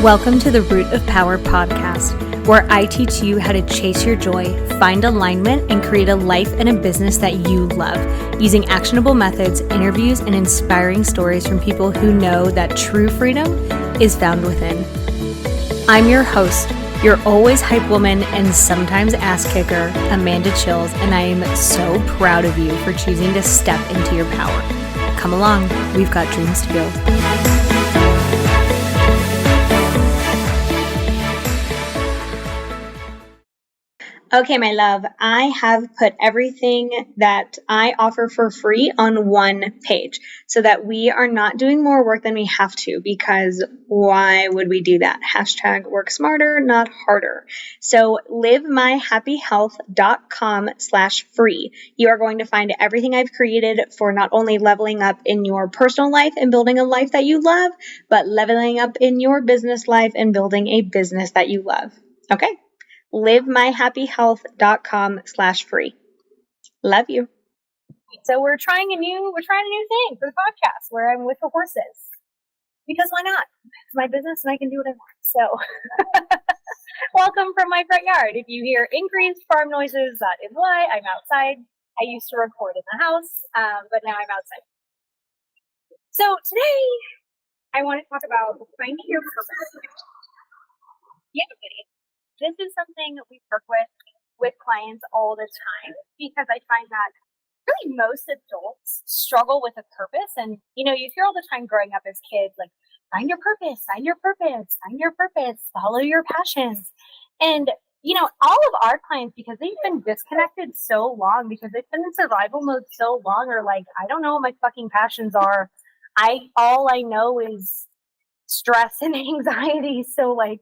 Welcome to the Root of Power podcast, where I teach you how to chase your joy, find alignment, and create a life and a business that you love, using actionable methods, interviews, and inspiring stories from people who know that true freedom is found within. I'm your host, your always hype woman and sometimes ass kicker, Amanda Chils, and I am so proud of you for choosing to step into your power. Come along, we've got dreams to build. Okay, my love, I have put everything that I offer for free on one page so that we are not doing more work than we have to, because why would we do that? Hashtag work smarter, not harder. So livemyhappyhealth.com/free. You are going to find everything I've created for not only leveling up in your personal life and building a life that you love, but leveling up in your business life and building a business that you love. Okay? livemyhappyhealth.com/free. Love you. So we're trying a new thing for the podcast where I'm with the horses. Because why not? It's my business and I can do what I want. So welcome from my front yard. If you hear increased farm noises, that is why I'm outside. I used to record in the house, but now I'm outside. So today I want to talk about finding your purpose. Yeah, this is something we work with clients all the time, because I find that really most adults struggle with a purpose. And, you hear all the time growing up as kids, like, find your purpose, find your purpose, find your purpose, follow your passions. And, all of our clients, because they've been disconnected so long, because they've been in survival mode so long, are like, I don't know what my fucking passions are. All I know is stress and anxiety. So like,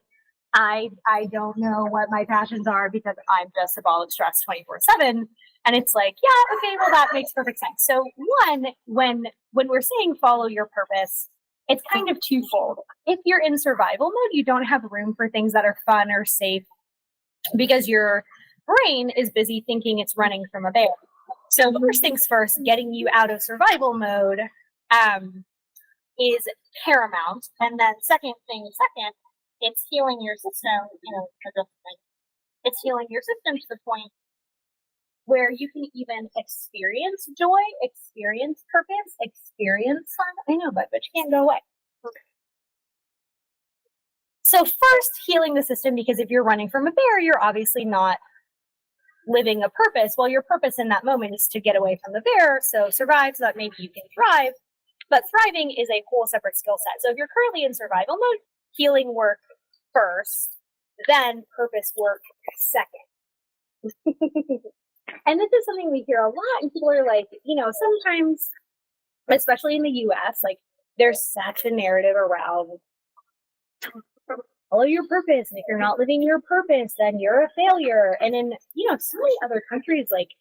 I don't know what my passions are because I'm just a ball of stress 24/7. And it's like, yeah, okay, well, that makes perfect sense. So one, when we're saying follow your purpose, it's kind of twofold. If you're in survival mode, you don't have room for things that are fun or safe because your brain is busy thinking it's running from a bear. So first things first, getting you out of survival mode is paramount. And then second, it's healing your system, it's healing your system to the point where you can even experience joy, experience purpose, experience fun. I know, but you can't go away. So first, healing the system, because if you're running from a bear, you're obviously not living a purpose. Well, your purpose in that moment is to get away from the bear, so survive so that maybe you can thrive. But thriving is a whole separate skill set. So if you're currently in survival mode, healing work first, then purpose work second. And this is something we hear a lot, and people are like, sometimes, especially in the US, like, there's such a narrative around follow your purpose, and if you're not living your purpose, then you're a failure. And in, so many other countries, like,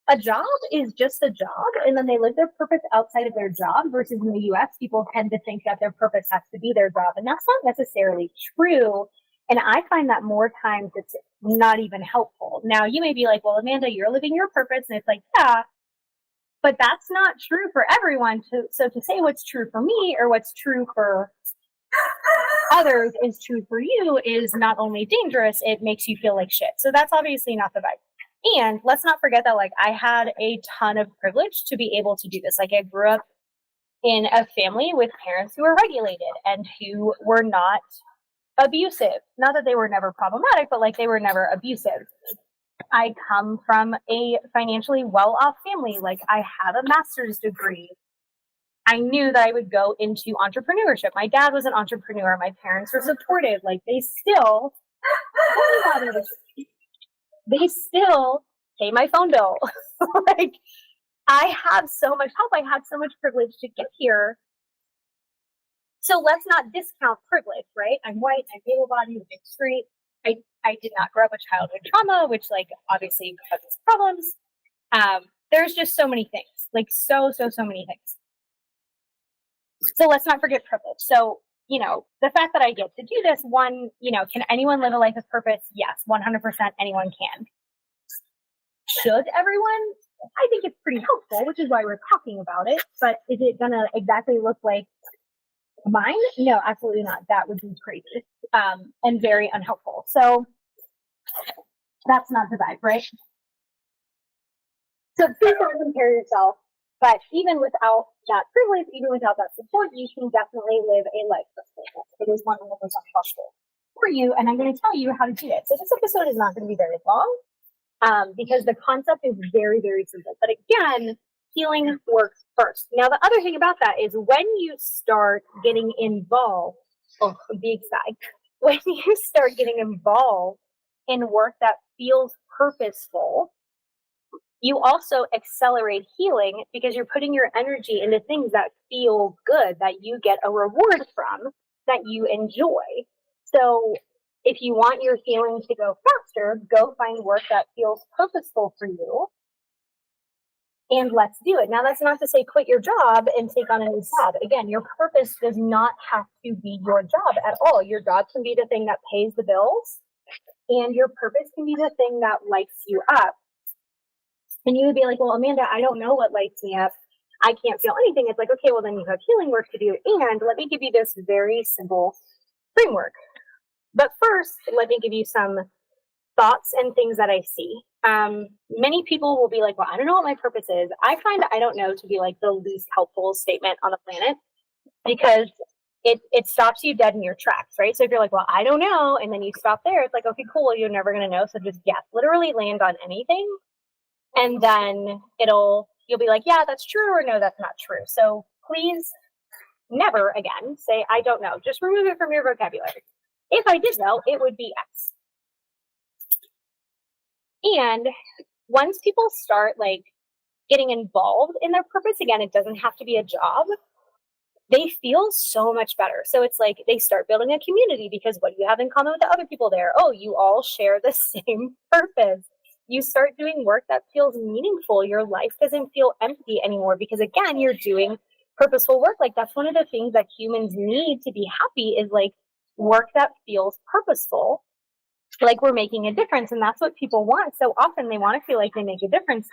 a job is just a job, and then they live their purpose outside of their job, versus in the US, people tend to think that their purpose has to be their job, and that's not necessarily true. And I find that more times it's not even helpful. Now, you may be like, well, Amanda, you're living your purpose, and it's like, yeah, but that's not true for everyone. So to say what's true for me or what's true for others is true for you is not only dangerous, it makes you feel like shit. So that's obviously not the vibe. And let's not forget that, like, I had a ton of privilege to be able to do this. Like, I grew up in a family with parents who were regulated and who were not abusive. Not that they were never problematic, but like, they were never abusive. I come from a financially well-off family. Like, I have a master's degree. I knew that I would go into entrepreneurship. My dad was an entrepreneur. My parents were supportive. Like, they still pay my phone bill. Like, I have so much help. I had so much privilege to get here. So let's not discount privilege, right? I'm white, I'm able-bodied, I'm straight. I did not grow up with childhood trauma, which, like, obviously causes problems. There's just so many things, like, so many things. So let's not forget privilege. So, the fact that I get to do this, one, can anyone live a life of purpose? Yes, 100% anyone can. Should everyone? I think it's pretty helpful, which is why we're talking about it. But is it going to exactly look like Mine? No, absolutely not. That would be crazy and very unhelpful. So that's not the vibe, right? So please don't compare yourself. But even without that privilege, even without that support, you can definitely live a life of fullness. It is 100% possible for you, and I'm going to tell you how to do it. So this episode is not going to be very long because the concept is very, very simple. But again, healing works first. Now, the other thing about that is when you start getting involved, big sigh, when you start getting involved in work that feels purposeful, you also accelerate healing because you're putting your energy into things that feel good, that you get a reward from, that you enjoy. So if you want your healing to go faster, go find work that feels purposeful for you. And let's do it. Now, that's not to say quit your job and take on a new job. Again, your purpose does not have to be your job at all. Your job can be the thing that pays the bills, and your purpose can be the thing that lights you up. And you would be like, well, Amanda, I don't know what lights me up. I can't feel anything. It's like, okay, well, then you have healing work to do. And let me give you this very simple framework. But first, let me give you some thoughts and things that I see. Many people will be like, well, I don't know what my purpose is. I find I don't know to be like the least helpful statement on the planet because it stops you dead in your tracks, right? So if you're like, well, I don't know, and then you stop there, it's like, okay, cool, well, you're never going to know. So just guess, literally land on anything. And then you'll be like, yeah, that's true, or no, that's not true. So please never again say, I don't know. Just remove it from your vocabulary. If I did know, it would be X. And once people start like getting involved in their purpose, again, it doesn't have to be a job. They feel so much better. So it's like they start building a community because what do you have in common with the other people there? Oh, you all share the same purpose. You start doing work that feels meaningful. Your life doesn't feel empty anymore because, again, you're doing purposeful work. Like that's one of the things that humans need to be happy is like work that feels purposeful, like we're making a difference. And that's what people want. So often they want to feel like they make a difference.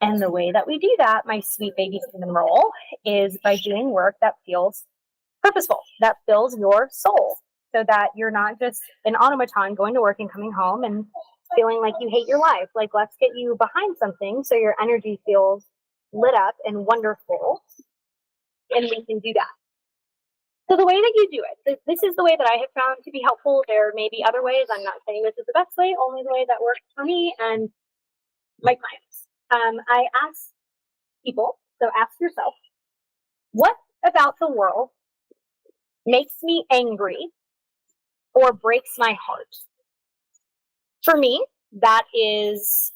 And the way that we do that, my sweet baby cinnamon roll, is by doing work that feels purposeful, that fills your soul so that you're not just an automaton going to work and coming home and feeling like you hate your life. Like, let's get you behind something so your energy feels lit up and wonderful. And we can do that. So the way that you do it, this is the way that I have found to be helpful. There may be other ways. I'm not saying this is the best way, only the way that works for me and my clients. I ask people, so ask yourself, what about the world makes me angry or breaks my heart? For me, that is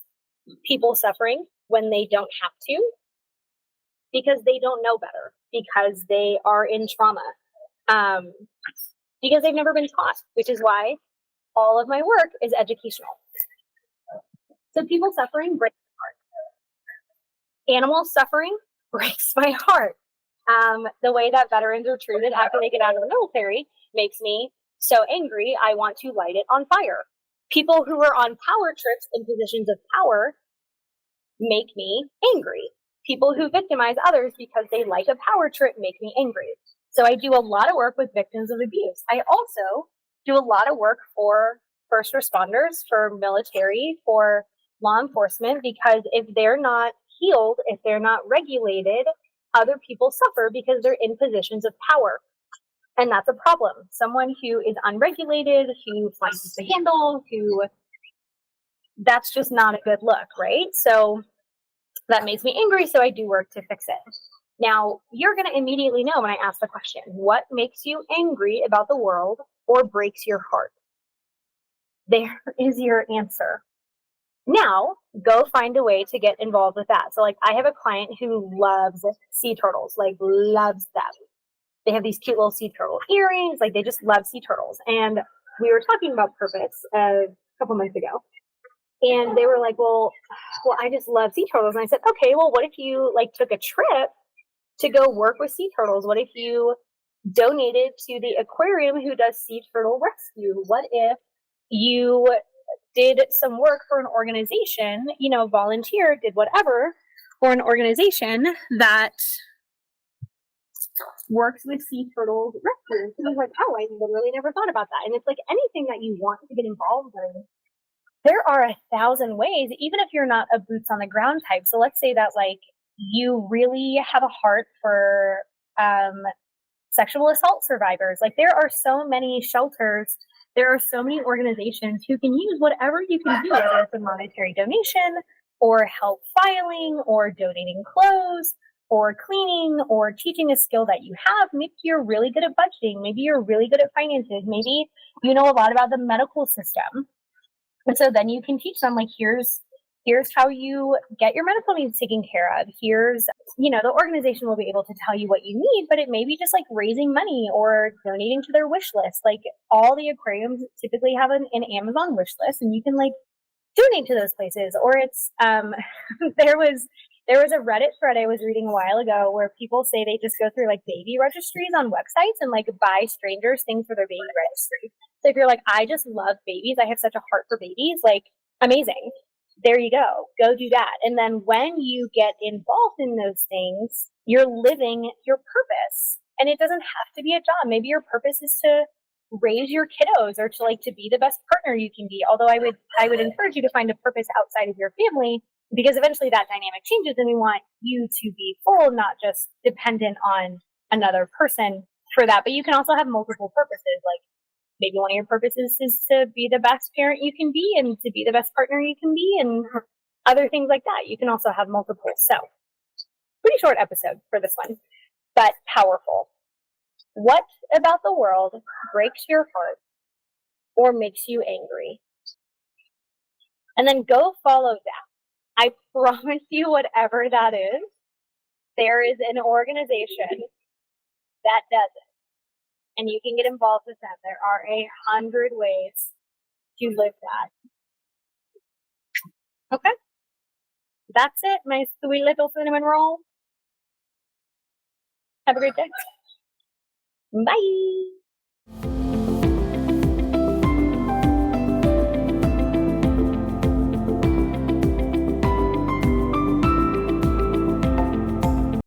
people suffering when they don't have to, because they don't know better, because they are in trauma, because they've never been taught, which is why all of my work is educational. So people suffering breaks my heart. Animal suffering breaks my heart. The way that veterans are treated after they get out of the military makes me so angry, I want to light it on fire. People who are on power trips in positions of power make me angry. People who victimize others because they like a power trip make me angry. So I do a lot of work with victims of abuse. I also do a lot of work for first responders, for military, for law enforcement, because if they're not healed, if they're not regulated, other people suffer because they're in positions of power. And that's a problem. Someone who is unregulated, who flies the handle, that's just not a good look, right? So that makes me angry, so I do work to fix it. Now, you're going to immediately know when I ask the question, what makes you angry about the world or breaks your heart? There is your answer. Now, go find a way to get involved with that. So, like, I have a client who loves sea turtles, like, loves them. They have these cute little sea turtle earrings. Like, they just love sea turtles. And we were talking about purpose a couple months ago. And they were like, well, I just love sea turtles. And I said, okay, well, what if you like took a trip to go work with sea turtles? What if you donated to the aquarium who does sea turtle rescue? What if you did some work for an organization, volunteer, did whatever for an organization that works with sea turtle rescues. And I was like, oh, I literally never thought about that. And it's like anything that you want to get involved in, there are 1,000 ways, even if you're not a boots on the ground type. So let's say that like you really have a heart for sexual assault survivors. Like there are so many shelters, there are so many organizations who can use whatever you can do, whether it's a monetary donation or help filing or donating clothes or cleaning or teaching a skill that you have. Maybe you're really good at budgeting. Maybe you're really good at finances. Maybe you know a lot about the medical system. And so then you can teach them like, here's how you get your medical needs taken care of. Here's, the organization will be able to tell you what you need, but it may be just like raising money or donating to their wish list. Like all the aquariums typically have an Amazon wish list, and you can like donate to those places. Or it's, there was a Reddit thread I was reading a while ago where people say they just go through like baby registries on websites and like buy strangers things for their baby registry. So if you're like, I just love babies, I have such a heart for babies, like amazing. There you go do that. And then when you get involved in those things, you're living your purpose. And it doesn't have to be a job. Maybe your purpose is to raise your kiddos or to be the best partner you can be. Although I would encourage you to find a purpose outside of your family, because eventually that dynamic changes and we want you to be full, not just dependent on another person for that. But you can also have multiple purposes. Like maybe one of your purposes is to be the best parent you can be and to be the best partner you can be and other things like that. You can also have multiple. So pretty short episode for this one, but powerful. What about the world breaks your heart or makes you angry? And then go follow that. I promise you, whatever that is, there is an organization that does it. And you can get involved with them. There are 100 ways to live that. Okay? That's it, my sweet little cinnamon roll. Have a great day. Bye.